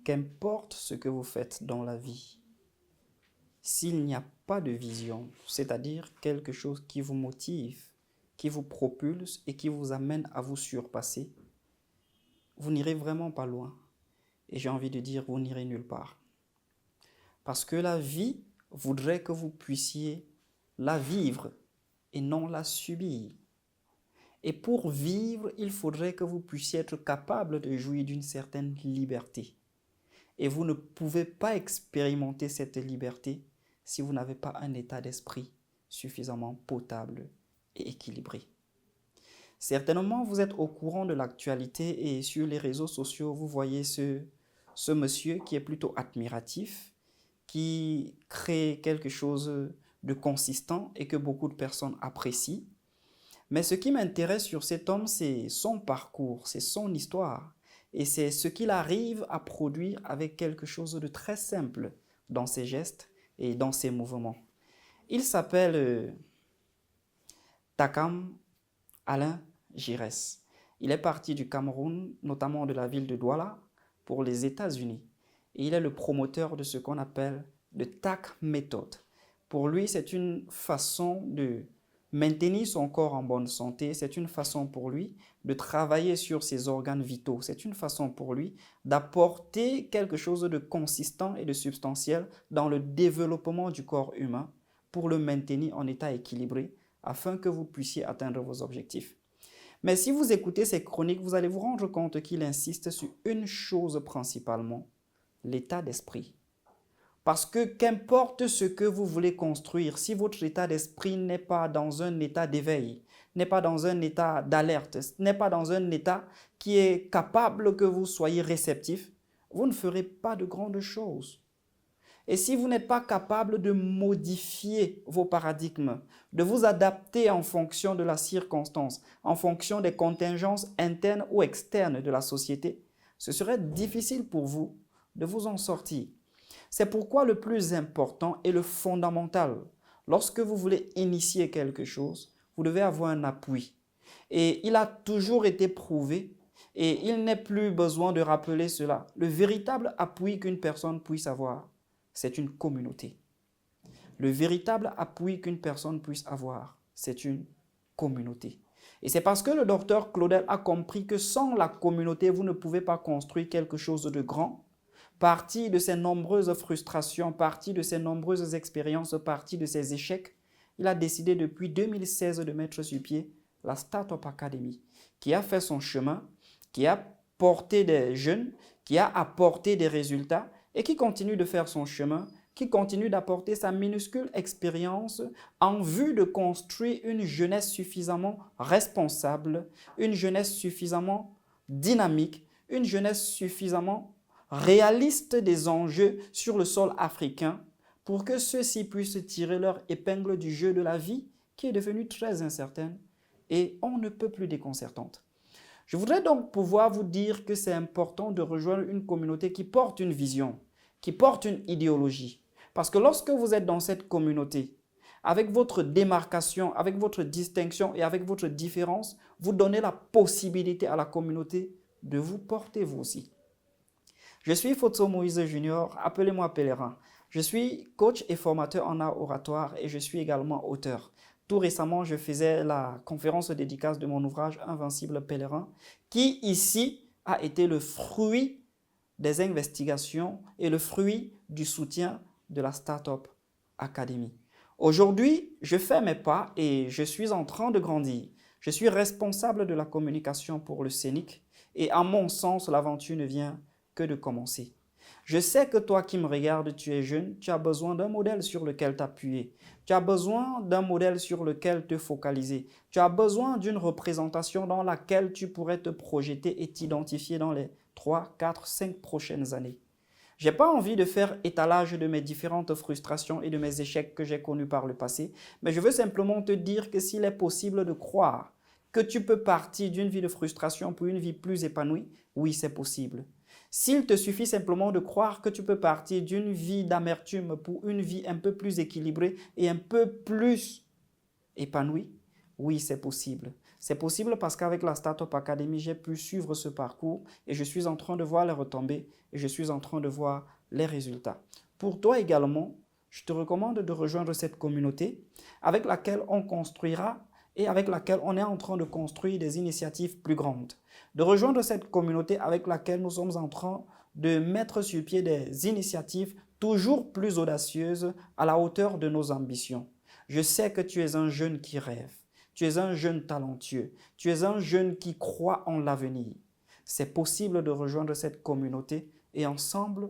qu'importe ce que vous faites dans la vie, s'il n'y a pas de vision, c'est-à-dire quelque chose qui vous motive, qui vous propulse et qui vous amène à vous surpasser, vous n'irez vraiment pas loin. Et j'ai envie de dire, vous n'irez nulle part. Parce que la vie voudrait que vous puissiez la vivre et non la subir. Et pour vivre, il faudrait que vous puissiez être capable de jouir d'une certaine liberté. Et vous ne pouvez pas expérimenter cette liberté si vous n'avez pas un état d'esprit suffisamment potable et équilibré. Certainement, vous êtes au courant de l'actualité et sur les réseaux sociaux, vous voyez ce monsieur qui est plutôt admiratif, qui crée quelque chose de consistant et que beaucoup de personnes apprécient. Mais ce qui m'intéresse sur cet homme, c'est son parcours, c'est son histoire. Et c'est ce qu'il arrive à produire avec quelque chose de très simple dans ses gestes et dans ses mouvements. Il s'appelle Takam Alain Giresse. Il est parti du Cameroun, notamment de la ville de Douala, pour les États-Unis. Et il est le promoteur de ce qu'on appelle le TAC Method. Pour lui, c'est une façon de maintenir son corps en bonne santé, c'est une façon pour lui de travailler sur ses organes vitaux, c'est une façon pour lui d'apporter quelque chose de consistant et de substantiel dans le développement du corps humain pour le maintenir en état équilibré afin que vous puissiez atteindre vos objectifs. Mais si vous écoutez ces chroniques, vous allez vous rendre compte qu'il insiste sur une chose principalement, l'état d'esprit. Parce que qu'importe ce que vous voulez construire, si votre état d'esprit n'est pas dans un état d'éveil, n'est pas dans un état d'alerte, n'est pas dans un état qui est capable que vous soyez réceptif, vous ne ferez pas de grandes choses. Et si vous n'êtes pas capable de modifier vos paradigmes, de vous adapter en fonction de la circonstance, en fonction des contingences internes ou externes de la société, ce serait difficile pour vous de vous en sortir. C'est pourquoi le plus important et le fondamental, lorsque vous voulez initier quelque chose, vous devez avoir un appui. Et il a toujours été prouvé, et il n'est plus besoin de rappeler cela. Le véritable appui qu'une personne puisse avoir, c'est une communauté. Le véritable appui qu'une personne puisse avoir, c'est une communauté. Et c'est parce que le docteur Claudel a compris que sans la communauté, vous ne pouvez pas construire quelque chose de grand. Parti de ses nombreuses frustrations, parti de ses nombreuses expériences, parti de ses échecs, il a décidé depuis 2016 de mettre sur pied la Startup Academy, qui a fait son chemin, qui a porté des jeunes, qui a apporté des résultats et qui continue de faire son chemin, qui continue d'apporter sa minuscule expérience en vue de construire une jeunesse suffisamment responsable, une jeunesse suffisamment dynamique, une jeunesse suffisamment réaliste des enjeux sur le sol africain pour que ceux-ci puissent tirer leur épingle du jeu de la vie qui est devenue très incertaine et on ne peut plus déconcertante. Je voudrais donc pouvoir vous dire que c'est important de rejoindre une communauté qui porte une vision, qui porte une idéologie. Parce que lorsque vous êtes dans cette communauté, avec votre démarcation, avec votre distinction et avec votre différence, vous donnez la possibilité à la communauté de vous porter vous aussi. Je suis Fotso Moïse Junior, appelez-moi Pèlerin. Je suis coach et formateur en art oratoire et je suis également auteur. Tout récemment, je faisais la conférence dédicace de mon ouvrage Invincible Pèlerin, qui ici a été le fruit des investigations et le fruit du soutien de la Startup Academy. Aujourd'hui, je fais mes pas et je suis en train de grandir. Je suis responsable de la communication pour le Scénic et à mon sens, l'aventure ne vient que de commencer. Je sais que toi qui me regardes, tu es jeune, tu as besoin d'un modèle sur lequel t'appuyer. Tu as besoin d'un modèle sur lequel te focaliser. Tu as besoin d'une représentation dans laquelle tu pourrais te projeter et t'identifier dans les 3, 4, 5 prochaines années. Je n'ai pas envie de faire étalage de mes différentes frustrations et de mes échecs que j'ai connus par le passé, mais je veux simplement te dire que s'il est possible de croire que tu peux partir d'une vie de frustration pour une vie plus épanouie, oui, c'est possible. S'il te suffit simplement de croire que tu peux partir d'une vie d'amertume pour une vie un peu plus équilibrée et un peu plus épanouie, oui, c'est possible. C'est possible parce qu'avec la Startup Academy, j'ai pu suivre ce parcours et je suis en train de voir les retombées et je suis en train de voir les résultats. Pour toi également, je te recommande de rejoindre cette communauté avec laquelle on construira et avec laquelle on est en train de construire des initiatives plus grandes. De rejoindre cette communauté avec laquelle nous sommes en train de mettre sur pied des initiatives toujours plus audacieuses à la hauteur de nos ambitions. Je sais que tu es un jeune qui rêve. Tu es un jeune talentueux. Tu es un jeune qui croit en l'avenir. C'est possible de rejoindre cette communauté et ensemble,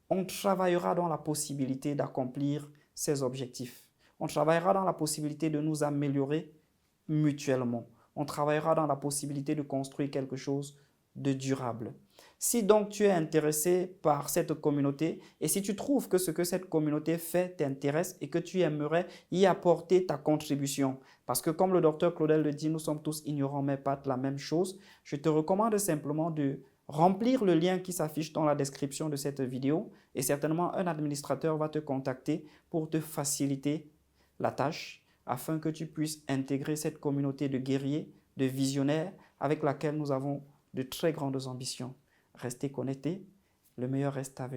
on travaillera dans la possibilité d'accomplir ces objectifs. On travaillera dans la possibilité de nous améliorer mutuellement. On travaillera dans la possibilité de construire quelque chose de durable. Si donc tu es intéressé par cette communauté et si tu trouves que ce que cette communauté fait t'intéresse et que tu aimerais y apporter ta contribution, parce que comme le docteur Claudel le dit, nous sommes tous ignorants mais pas de la même chose, je te recommande simplement de remplir le lien qui s'affiche dans la description de cette vidéo et certainement un administrateur va te contacter pour te faciliter la tâche afin que tu puisses intégrer cette communauté de guerriers, de visionnaires avec laquelle nous avons de très grandes ambitions. Restez connectés, le meilleur reste à venir.